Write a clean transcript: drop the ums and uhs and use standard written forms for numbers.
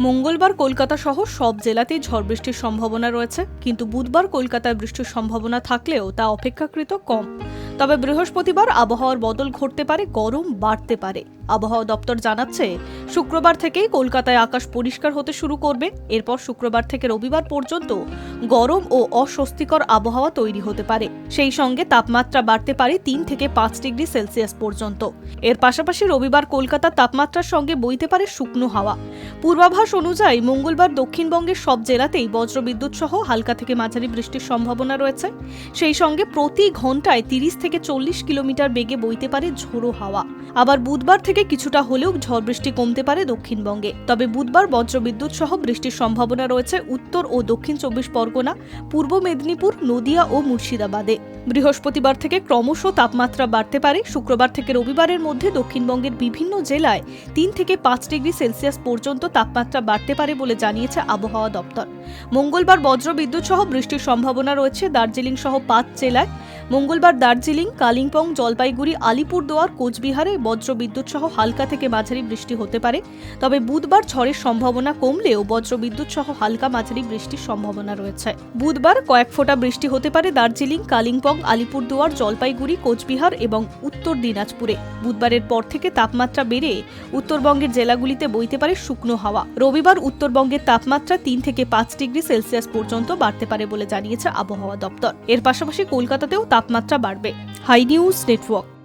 মঙ্গলবার কলকাতা সহ সব জেলাতেই ঝড় বৃষ্টির সম্ভাবনা রয়েছে, কিন্তু বুধবার কলকাতায় বৃষ্টির সম্ভাবনা থাকলেও তা অপেক্ষাকৃত কম। তবে বৃহস্পতিবার আবহাওয়ার বদল ঘটতে পারে, গরম বাড়তে পারে। আবহাওয়া দপ্তর জানাচ্ছে, শুক্রবার থেকেই কলকাতায় আকাশ পরিষ্কার হতে শুরু করবে। এরপর শুক্রবার থেকে রবিবার পর্যন্ত গরম ও অস্বস্তিকর আবহাওয়া তৈরি হতে পারে। সেই সঙ্গে তাপমাত্রা বাড়তে পারে 3 থেকে 5 ডিগ্রি সেলসিয়াস পর্যন্ত। এর পাশাপাশি রবিবার কলকাতার তাপমাত্রার সঙ্গে বইতে পারে শুকনো হাওয়া। পূর্বাভাস অনুযায়ী মঙ্গলবার দক্ষিণবঙ্গের সব জেলাতেই বজ্রবিদ্যুৎ সহ হালকা থেকে মাঝারি বৃষ্টির সম্ভাবনা রয়েছে। সেই সঙ্গে প্রতি ঘন্টায় 30 থেকে 40 কিলোমিটার বেগে বইতে পারে ঝোড়ো হাওয়া। আবার বুধবার থেকে কিছুটা হলেও ঝড় বৃষ্টি কমতে পারে দক্ষিণবঙ্গে। তবে বুধবার বজ্রবিদ্যুৎ সহ বৃষ্টির সম্ভাবনা রয়েছে উত্তর ও দক্ষিণ 24 পরগনা, পূর্ব মেদিনীপুর, নদিয়া ও মুর্শিদাবাদে। বৃহস্পতিবার থেকে ক্রমশ তাপমাত্রা বাড়তে পারে। শুক্রবার থেকে রবিবারের মধ্যে দক্ষিণবঙ্গের বিভিন্ন জেলায় 3 থেকে 5 ডিগ্রি সেলসিয়াস পর্যন্ত তাপমাত্রা বাড়তে পারে বলে জানিয়েছে আবহাওয়া দপ্তর। মঙ্গলবার বজ্রবিদ্যুৎ সহ বৃষ্টির সম্ভাবনা রয়েছে দার্জিলিং সহ 5 জেলায়। মঙ্গলবার দার্জিলিং, কালিম্পং, জলপাইগুড়ি, আলিপুরদুয়ার, কোচবিহারে বজ্রবিদ্যুৎ সহ হালকা থেকে মাঝারি বৃষ্টি হতে পারে। তবে বুধবার ঝড়ের সম্ভাবনা কমলেও বজ্রবিদ্যুৎ সহ হালকা মাঝারি বৃষ্টির সম্ভাবনা রয়েছে। বুধবার কয়েক ফোঁটা বৃষ্টি হতে পারে দার্জিলিং, কালিম্পং, আলিপুরদুয়ার, জলপাইগুড়ি, কোচবিহার এবং উত্তর দিনাজপুরে। বুধবারের পর থেকে তাপমাত্রা বেড়ে উত্তরবঙ্গের জেলাগুলিতে বইতে পারে শুকনো হাওয়া। রবিবার উত্তরবঙ্গের তাপমাত্রা 3 থেকে 5 ডিগ্রি সেলসিয়াস পর্যন্ত বাড়তে পারে বলে জানিয়েছে আবহাওয়া দপ্তর। এর পাশাপাশি কলকাতাতেও তাপমাত্রা বাড়বে। High news network.